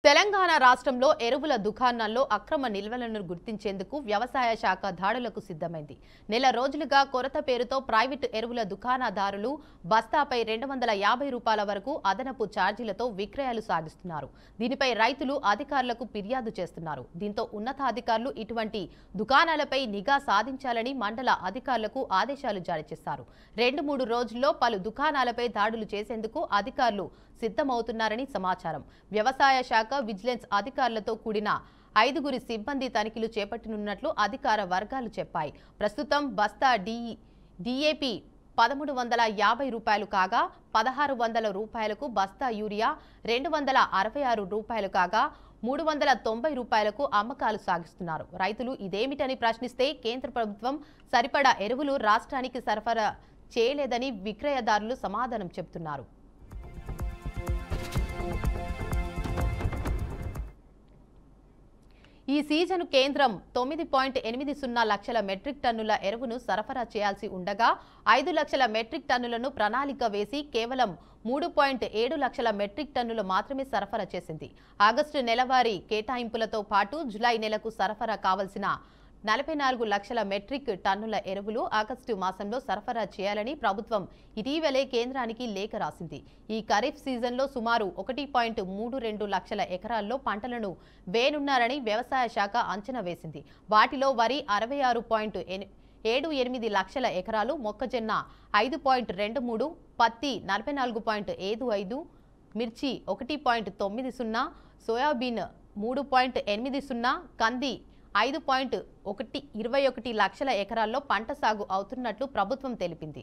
తెలంగాణ రాష్ట్రంలో ఎరువుల దుకాణాల్లో అక్రమ నిల్వలను గుర్తించేందుకు వ్యవసాయ శాఖ దాడులకు సిద్ధమైంది. నెల రోజులుగా కొరత పేరుతో ప్రైవేట్ ఎరువుల దుకాణదారులు బస్తాపై 250 రూపాయల వరకు అదనపు ఛార్జీలతో విక్రయాలు సాగిస్తున్నారు. దీనిపై రైతులు అధికారులకు ఫిర్యాదు చేస్తున్నారు. దీంతో ఉన్నతాధికారులు ఇటువంటి దుకాణాలపై నిఘా సాధించాలని మండల అధికారులకు ఆదేశాలు జారీ చేశారు. 2-3 రోజుల్లో పలు దుకాణాలపై దాడులు చేసేందుకు అధికారులు సిద్ధమవుతున్నారని సమాచారం. వ్యవసాయ శాఖ విజిలెన్స్ అధికారులతో కూడిన 5 సిబ్బంది తనిఖీలు చేపట్టనున్నట్లు అధికార వర్గాలు చెప్పాయి. ప్రస్తుతం బస్తా డిఏపి 1350 రూపాయలు కాగా 1600 రూపాయలకు బస్తా యూరియా 266 రూపాయలు కాగా 390 రూపాయలకు అమ్మకాలు సాగిస్తున్నారు. రైతులు ఇదేమిటని ప్రశ్నిస్తే కేంద్ర ప్రభుత్వం సరిపడా ఎరువులు రాష్ట్రానికి సరఫరా చేయలేదని విక్రయదారులు సమాధానం చెబుతున్నారు. ఈ సీజన్ కేంద్రం 9.80 లక్షల మెట్రిక్ టన్నుల ఎరువును సరఫరా చేయాల్సి ఉండగా 5 లక్షల మెట్రిక్ టన్నులను ప్రణాళిక వేసి కేవలం 3.7 లక్షల మెట్రిక్ టన్నులు మాత్రమే సరఫరా చేసింది. ఆగస్టు నెలవారీ కేటాయింపులతో పాటు జులై నెలకు సరఫరా కావాల్సిన 44 లక్షల మెట్రిక్ టన్నుల ఎరువులు ఆగస్టు మాసంలో సరఫరా చేయాలని ప్రభుత్వం ఇటీవలే కేంద్రానికి లేఖ రాసింది. ఈ ఖరీఫ్ సీజన్లో సుమారు 1.32 లక్షల ఎకరాల్లో పంటలను వేయనున్నారని వ్యవసాయ శాఖ అంచనా వేసింది. వాటిలో వరి 66.78 లక్షల ఎకరాలు, మొక్కజొన్న 5.23, పత్తి 44.55, మిర్చి 1.90, సోయాబీన్ 3.80, కంది 5.21 లక్షల ఎకరాల్లో పంట సాగు అవుతున్నట్లు ప్రభుత్వం తెలిపింది.